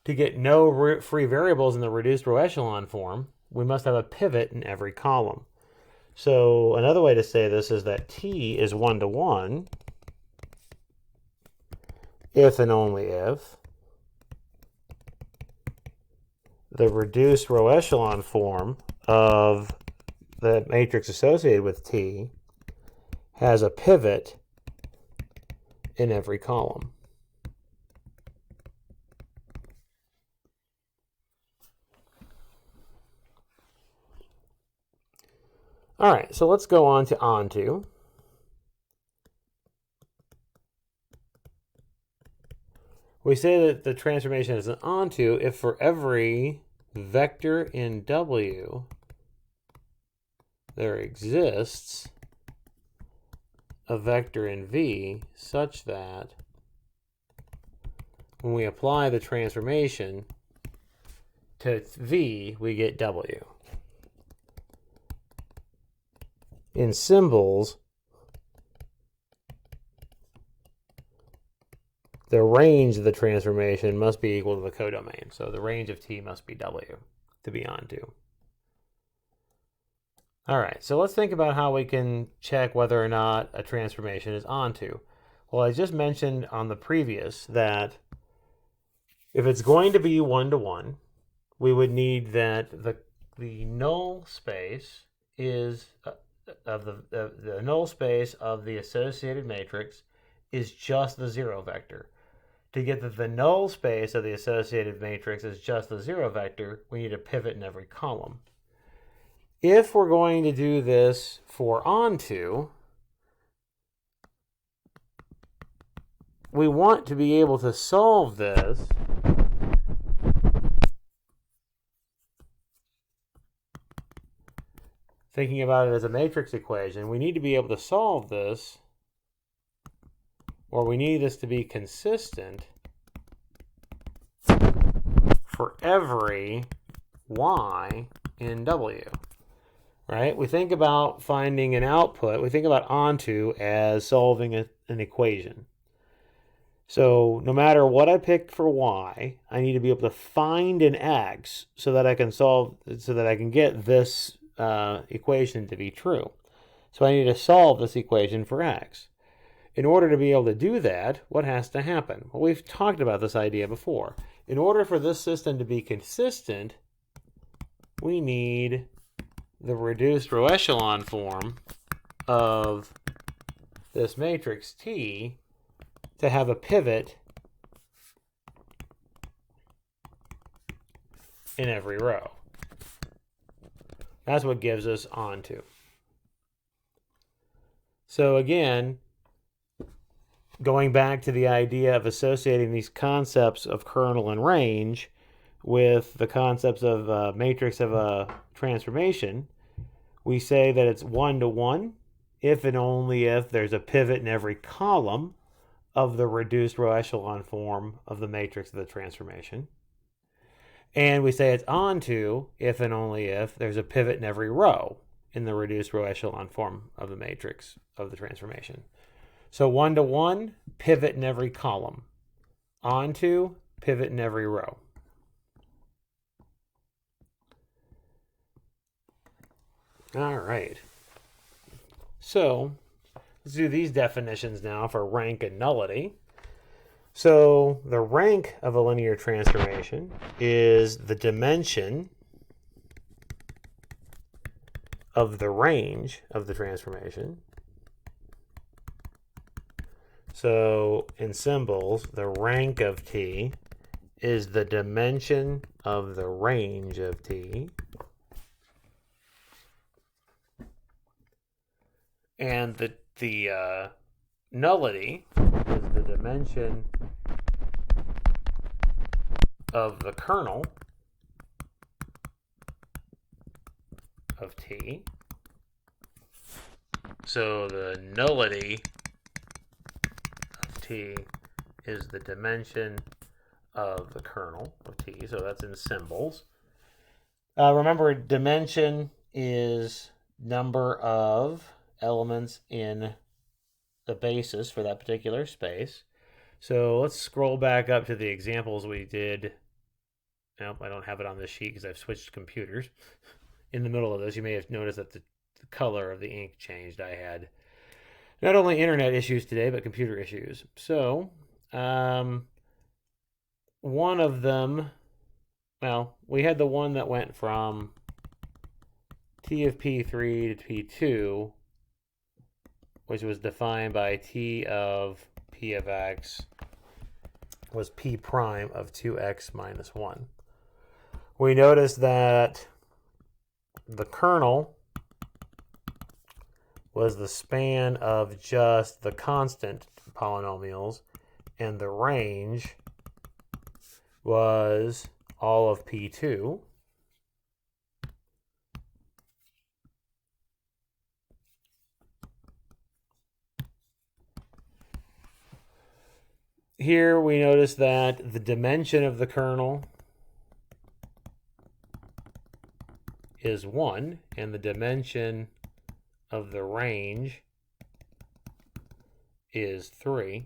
To get no free variables in the reduced row echelon form, we must have a pivot in every column. So another way to say this is that T is 1-to-1 if and only if the reduced row echelon form of the matrix associated with T has a pivot in every column. All right, so let's go on to onto. We say that the transformation is an onto if for every vector in W there exists a vector in V such that when we apply the transformation to V, we get W. In symbols, the range of the transformation must be equal to the codomain. So the range of T must be W to be onto. All right, so let's think about how we can check whether or not a transformation is onto. Well, I just mentioned on the previous that if it's going to be 1-to-1, we would need that the null space is the null space of the associated matrix is just the zero vector. To get that the null space of the associated matrix is just the zero vector, we need a pivot in every column. If we're going to do this for onto, we want to be able to solve this thinking about it as a matrix equation. We need to be able to solve this, or we need this to be consistent for every y in W. Right? We think about finding an output. We think about onto as solving an equation. So no matter what I pick for y, I need to be able to find an x so that I can get this equation to be true. So I need to solve this equation for x. In order to be able to do that, what has to happen? Well, we've talked about this idea before. In order for this system to be consistent, we need the reduced row echelon form of this matrix T to have a pivot in every row. That's what gives us onto. So again, going back to the idea of associating these concepts of kernel and range with the concepts of a matrix of a transformation, we say that it's 1-to-1 if and only if there's a pivot in every column of the reduced row echelon form of the matrix of the transformation. And we say it's onto if and only if there's a pivot in every row in the reduced row echelon form of the matrix of the transformation. So 1-to-1, pivot in every column. Onto, pivot in every row. All right. So let's do these definitions now for rank and nullity. So the rank of a linear transformation is the dimension of the range of the transformation. So in symbols, the rank of T is the dimension of the range of T. And the nullity is the dimension of the kernel of T. So the nullity of T is the dimension of the kernel of T. So that's in symbols. Remember, dimension is number of elements in the basis for that particular space. So let's scroll back up to the examples we did Nope, I don't have it on this sheet because I've switched computers. In the middle of this, you may have noticed that the color of the ink changed. I had not only internet issues today, but computer issues. So, one of them, well, we had the one that went from T of P3 to P2, which was defined by T of P of X was P prime of 2x minus 1. We noticed that the kernel was the span of just the constant polynomials, and the range was all of P2. Here we notice that the dimension of the kernel is 1, and the dimension of the range is 3.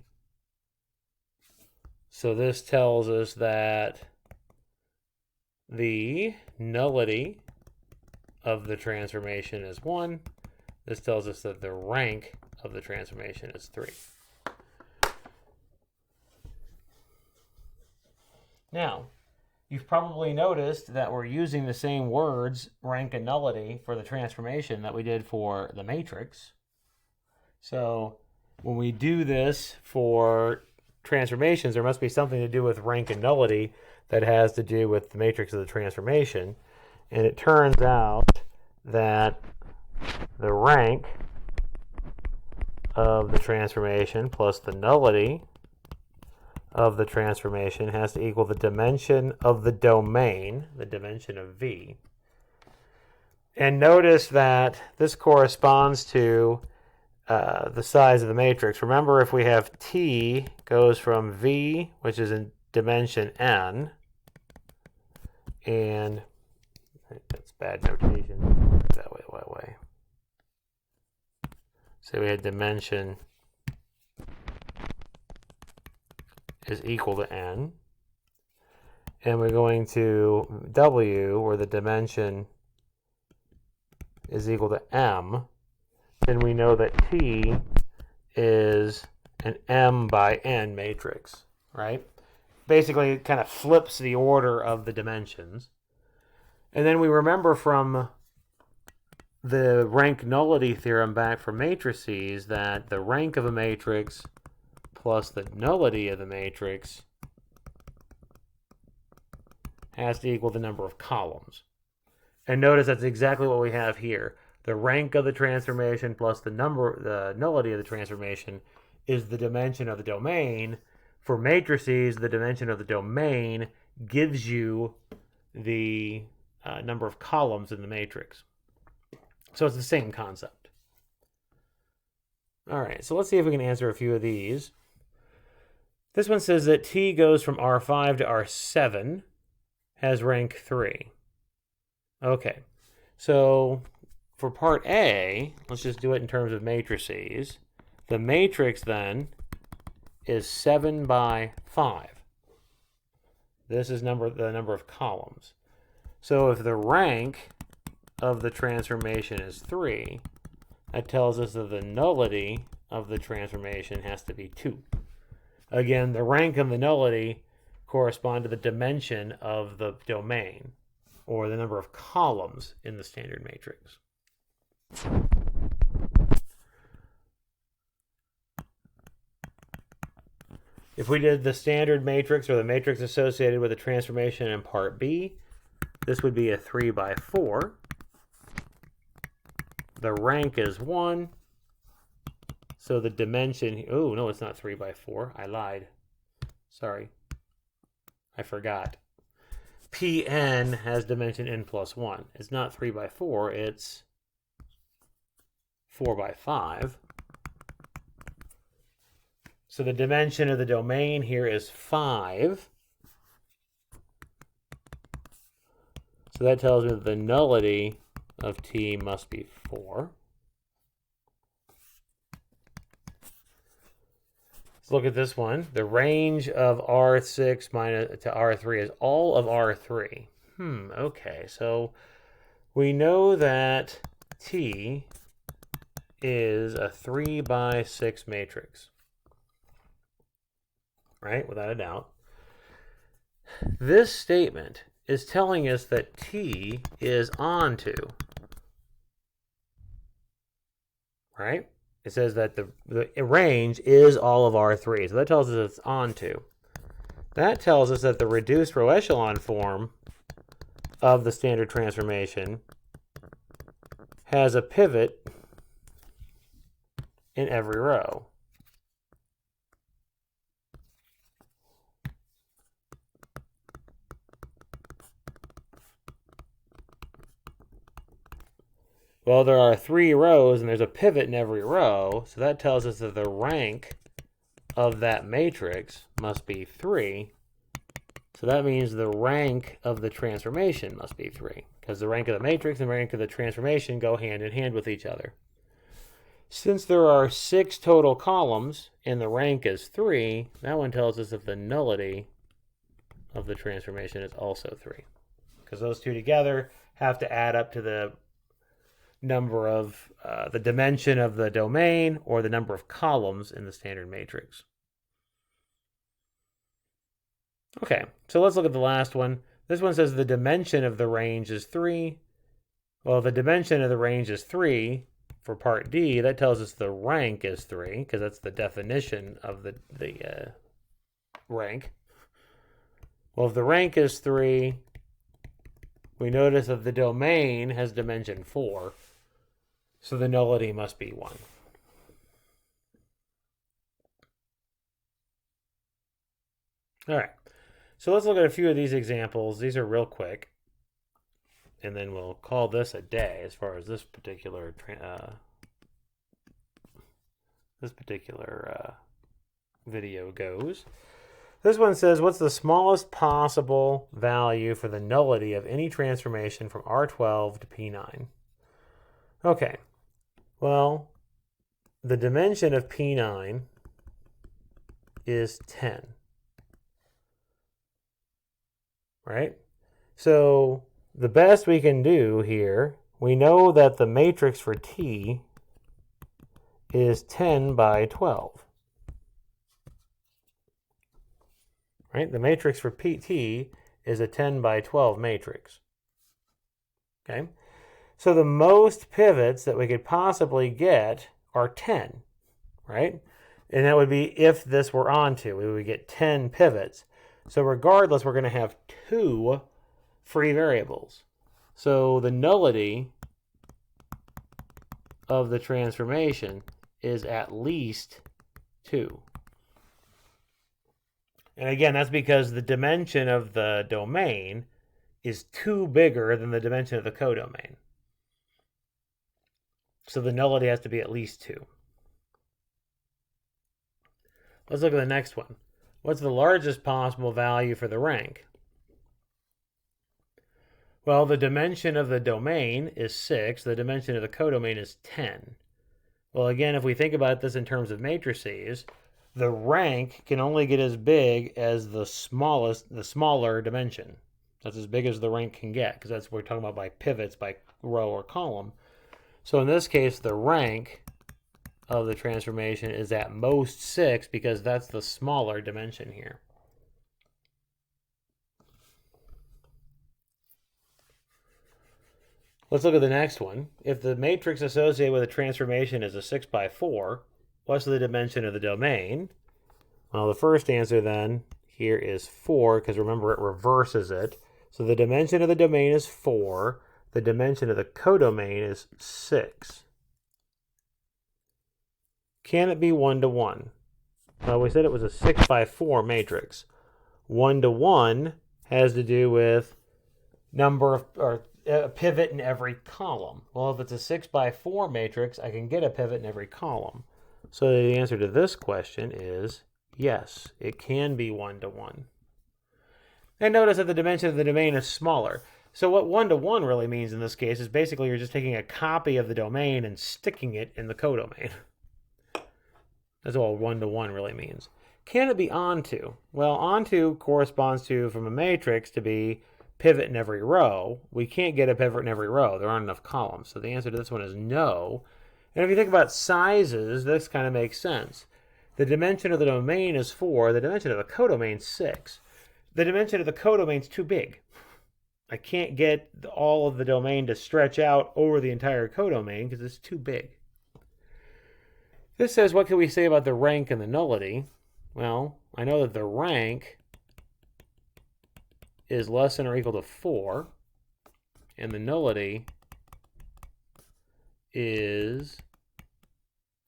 So this tells us that the nullity of the transformation is 1. This tells us that the rank of the transformation is 3. Now, you've probably noticed that we're using the same words, rank and nullity, for the transformation that we did for the matrix. So when we do this for transformations, there must be something to do with rank and nullity that has to do with the matrix of the transformation. And it turns out that the rank of the transformation plus the nullity of the transformation has to equal the dimension of the domain, the dimension of V. And notice that this corresponds to the size of the matrix. Remember, if we have T goes from V, which is in dimension n, and that's bad notation. That way. So we had dimension is equal to n, and we're going to W, where the dimension is equal to m, then we know that T is an m by n matrix, right? Basically, it kind of flips the order of the dimensions. And then we remember from the rank nullity theorem back from matrices that the rank of a matrix plus the nullity of the matrix has to equal the number of columns. And notice that's exactly what we have here. The rank of the transformation plus the nullity of the transformation is the dimension of the domain. For matrices, the dimension of the domain gives you the number of columns in the matrix. So it's the same concept. All right, so let's see if we can answer a few of these. This one says that T goes from R5 to R7, has rank 3. Okay, so for part A, let's just do it in terms of matrices. The matrix then is 7 by 5. This is the number of columns. So if the rank of the transformation is 3, that tells us that the nullity of the transformation has to be 2. Again, the rank and the nullity correspond to the dimension of the domain, or the number of columns in the standard matrix. If we did the standard matrix, or the matrix associated with the transformation in part B, this would be a 3 by 4. The rank is 1. So the dimension, oh, no, it's not 3 by 4. I lied. Sorry. I forgot. Pn has dimension n plus 1. It's not 3 by 4, it's 4 by 5. So the dimension of the domain here is 5. So that tells me that the nullity of T must be 4. Let's look at this one. The range of R6 minus to R3 is all of R3. Okay, so we know that T is a 3 by 6 matrix, right? Without a doubt. This statement is telling us that T is onto, right? It says that the range is all of R3, so that tells us it's onto. That tells us that the reduced row echelon form of the standard transformation has a pivot in every row. Well, there are 3 rows and there's a pivot in every row, so that tells us that the rank of that matrix must be 3. So that means the rank of the transformation must be 3, because the rank of the matrix and the rank of the transformation go hand in hand with each other. Since there are 6 total columns and the rank is 3, that one tells us that the nullity of the transformation is also 3, because those two together have to add up to the number of the dimension of the domain or the number of columns in the standard matrix. Okay, so let's look at the last one. This one says the dimension of the range is 3. Well, the dimension of the range is 3 for part D. That tells us the rank is 3, because that's the definition of the rank. Well, if the rank is 3, we notice that the domain has dimension 4. So the nullity must be 1. All right. So let's look at a few of these examples. These are real quick. And then we'll call this a day as far as this particular video goes. This one says, what's the smallest possible value for the nullity of any transformation from R12 to P9? Okay. Well, the dimension of P9 is 10. Right? So the best we can do here, we know that the matrix for T is 10 by 12. Right? The matrix for PT is a 10 by 12 matrix. Okay? So the most pivots that we could possibly get are 10, right? And that would be if this were onto. We would get 10 pivots. So regardless, we're going to have 2 free variables. So the nullity of the transformation is at least 2. And again, that's because the dimension of the domain is 2 bigger than the dimension of the codomain. So the nullity has to be at least 2. Let's look at the next one. What's the largest possible value for the rank? Well, the dimension of the domain is 6. The dimension of the codomain is 10. Well, again, if we think about this in terms of matrices, the rank can only get as big as the smaller dimension. That's as big as the rank can get, because that's what we're talking about by pivots, by row or column. So in this case, the rank of the transformation is at most 6, because that's the smaller dimension here. Let's look at the next one. If the matrix associated with a transformation is a 6 by 4, what's the dimension of the domain? Well, the first answer then here is 4, because remember it reverses it. So the dimension of the domain is 4. The dimension of the codomain is 6. Can it be 1 to 1? Well, we said it was a 6 by 4 matrix. 1 to 1 has to do with number of, or a pivot in every column. Well, if it's a 6 by 4 matrix, I can get a pivot in every column. So the answer to this question is yes, it can be 1 to 1. And notice that the dimension of the domain is smaller. So what 1 to 1 really means in this case is basically you're just taking a copy of the domain and sticking it in the codomain. That's all one-to-one really means. Can it be onto? Well, onto corresponds to, from a matrix, to be pivot in every row. We can't get a pivot in every row. There aren't enough columns. So the answer to this one is no. And if you think about sizes, this kind of makes sense. The dimension of the domain is 4. The dimension of the codomain is 6. The dimension of the codomain is too big. I can't get all of the domain to stretch out over the entire codomain because it's too big. This says, what can we say about the rank and the nullity? Well, I know that the rank is less than or equal to 4, and the nullity is,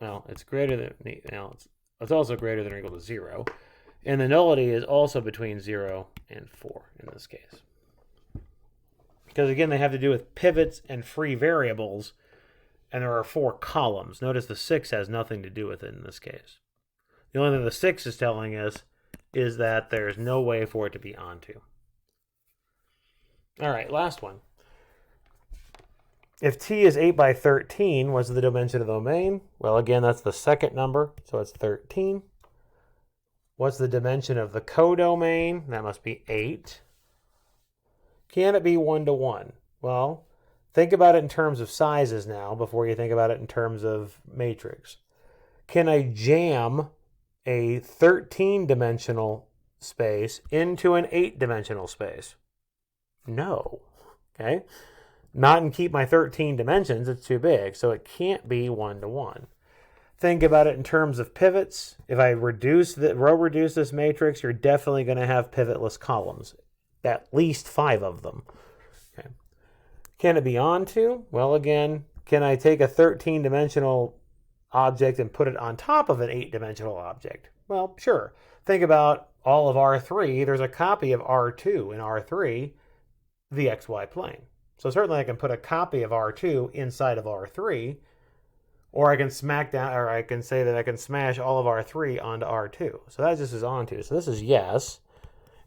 well, it's greater than, well, it's also greater than or equal to 0, and the nullity is also between 0 and 4 in this case. Because again, they have to do with pivots and free variables, and there are 4 columns. Notice the 6 has nothing to do with it in this case. The only thing the 6 is telling us is that there's no way for it to be onto. All right, last one. If T is 8 by 13, what's the dimension of the domain? Well, again, that's the second number, so it's 13. What's the dimension of the codomain? That must be 8. Can it be one-to-one? Well, think about it in terms of sizes now before you think about it in terms of matrix. Can I jam a 13-dimensional space into an 8-dimensional space? No. Okay? Not and keep my 13 dimensions, it's too big, so it can't be one-to-one. Think about it in terms of pivots. If I row reduce this matrix, you're definitely going to have pivotless columns. At least 5 of them. Okay. Can it be onto? Well, again, can I take a 13-dimensional object and put it on top of an 8-dimensional object? Well, sure. Think about all of R3. There's a copy of R2 in R3, the XY plane. So certainly I can put a copy of R2 inside of R3, or I can I can say that I can smash all of R3 onto R2. So that just is onto. So this is yes.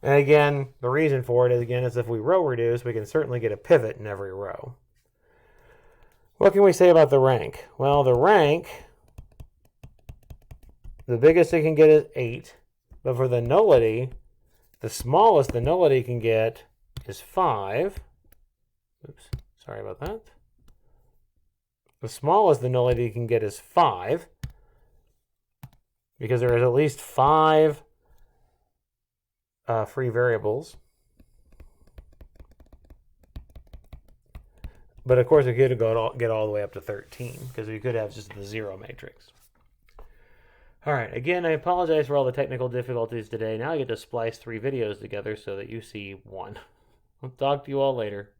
And again, the reason for it is if we row reduce, we can certainly get a pivot in every row. What can we say about the rank? Well, the rank, the biggest it can get is 8. But for the nullity, the smallest the nullity can get is 5. Oops, sorry about that. The smallest the nullity can get is 5. Because there is at least 5 free variables. But of course, we could get all the way up to 13 because we could have just the 0 matrix. All right, again, I apologize for all the technical difficulties today. Now I get to splice 3 videos together so that you see one. I'll talk to you all later.